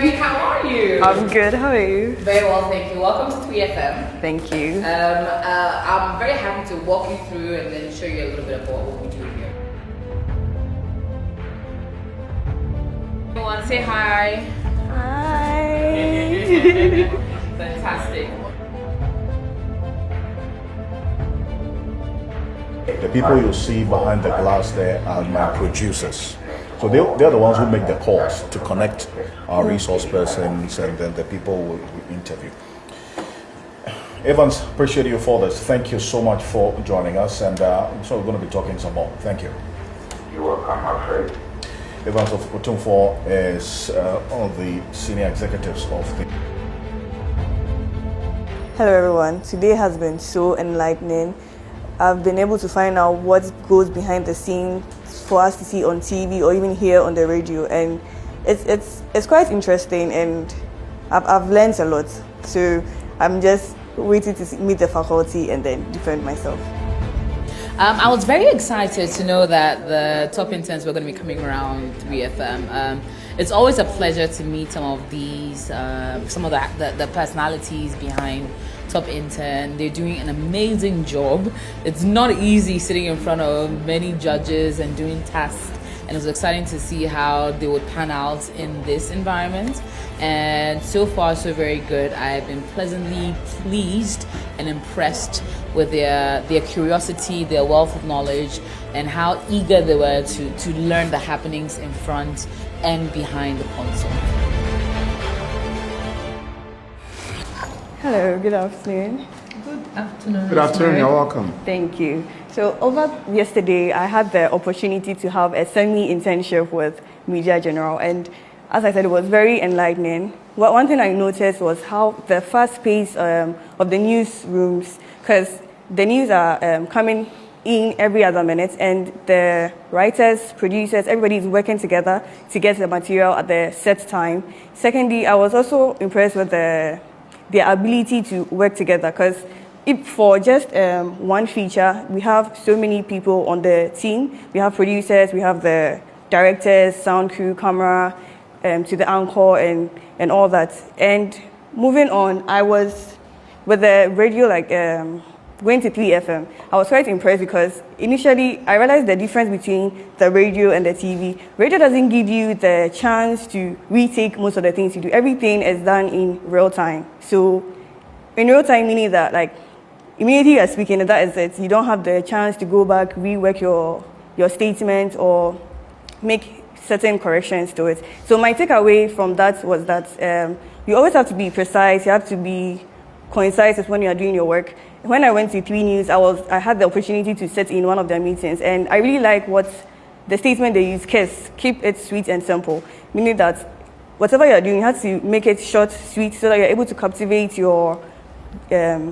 Rosemary, how are you? I'm good, how are you? Very well, thank you. Welcome to 3FM. Thank you. I'm very happy to walk you through and then show you a little bit about what we do here. Everyone, say hi. Hi. Fantastic. The people you see behind the glass there are my producers. So they're the ones who make the calls to connect our resource persons and then the people we interview. Evans, appreciate you for this. Thank you so much for joining us, and so we're going to be talking some more. Thank you. You're welcome, my friend. Evans of Otumfor is one of the senior executives of the... Hello everyone, today has been so enlightening. I've been able to find out what goes behind the scenes for us to see on TV or even hear on the radio, and it's quite interesting, and I've learned a lot. So I'm just waiting to meet the faculty and then defend myself. I was very excited to know that the top interns were going to be coming around 3FM. It's always a pleasure to meet some of these, some of the personalities behind Top Intern. They're doing an amazing job. It's not easy sitting in front of many judges and doing tasks, and it was exciting to see how they would pan out in this environment. And so far, so very good. I've been pleasantly pleased and impressed with their curiosity, their wealth of knowledge, and how eager they were to learn the happenings in front and behind the console. Hello, good afternoon. Good afternoon. Good afternoon, you're welcome. Thank you. So over yesterday, I had the opportunity to have a semi-internship with Media General, and as I said, it was very enlightening. Well, one thing I noticed was how the fast pace of the newsrooms, because the news are coming in every other minute, and the writers, producers, everybody is working together to get the material at the set time. Secondly, I was also impressed with their ability to work together, because if for just one feature, we have so many people on the team. We have producers, we have the directors, sound crew, camera, to the anchor and all that. And moving on, I was with the radio, like going to 3FM. I was quite impressed because initially I realized the difference between the radio and the TV. Radio doesn't give you the chance to retake most of the things you do. Everything is done in real time. So in real time, meaning that like immediately you're speaking, that is it. You don't have the chance to go back, rework your statement or make certain corrections to it. So my takeaway from that was that you always have to be precise. You have to be concise when you are doing your work. When I went to 3 News, I had the opportunity to sit in one of their meetings, and I really like what the statement they use, KISS, keep it sweet and simple, meaning that whatever you're doing, you have to make it short, sweet, so that you're able to captivate your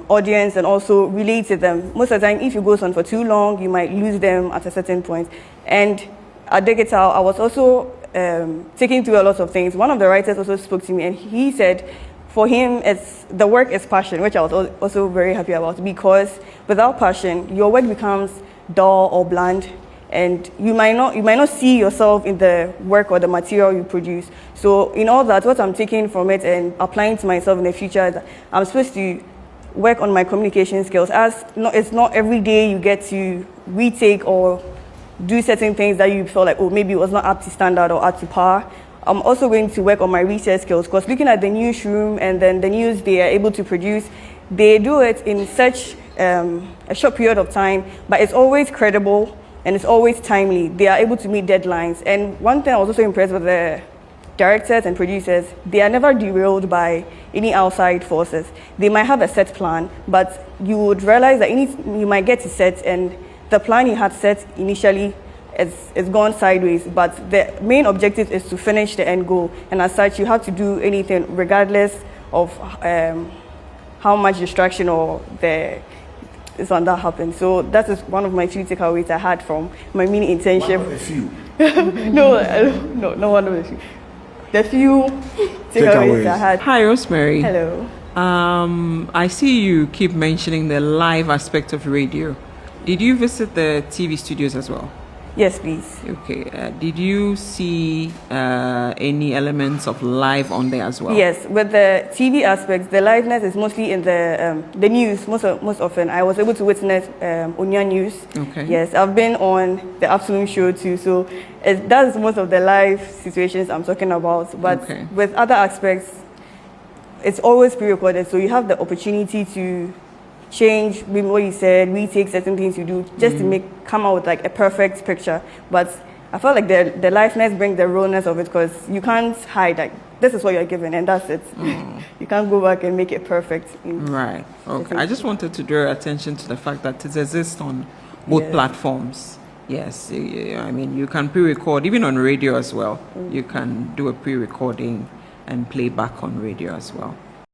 audience and also relate to them. Most of the time, if it goes on for too long, you might lose them at a certain point. And at Digital, I was also taking through a lot of things. One of the writers also spoke to me, and he said, for him, the work is passion, which I was also very happy about, because without passion, your work becomes dull or bland, and you might not see yourself in the work or the material you produce. So in all that, what I'm taking from it and applying to myself in the future is that I'm supposed to work on my communication skills, as it's not every day you get to retake or do certain things that you feel like, oh, maybe it was not up to standard or up to par. I'm also going to work on my research skills, because looking at the newsroom and then the news they are able to produce, they do it in such a short period of time, but it's always credible and it's always timely. They are able to meet deadlines. And one thing I was also impressed with the directors and producers, they are never derailed by any outside forces. They might have a set plan, but you would realize that you might get to set, and the plan you had set initially it's gone sideways, but the main objective is to finish the end goal, and as such you have to do anything regardless of how much distraction or this one that happened. So that is one of my few takeaways I had from my mini internship. One of the few. no, one of the few. The few takeaways I had. Hi, Rosemary. Hello. I see you keep mentioning the live aspect of radio. Did you visit the TV studios as well? Yes, please. Okay. Did you see any elements of live on there as well? Yes, with the TV aspects, the liveness is mostly in the news. Most often, I was able to witness Onya News. Okay. Yes, I've been on the afternoon show too, so that's most of the live situations I'm talking about. But Okay. with other aspects, it's always pre-recorded, so you have the opportunity to change maybe what you said, retake certain things you do, just to come out with like a perfect picture. But I felt like the liveness brings the rawness of it, because you can't hide, like, this is what you're given and that's it. You can't go back and make it perfect. Right. Okay. I just wanted to draw your attention to the fact that it exists on both platforms. Yes. I mean, you can pre-record, even on radio as well. You can do a pre-recording and play back on radio as well.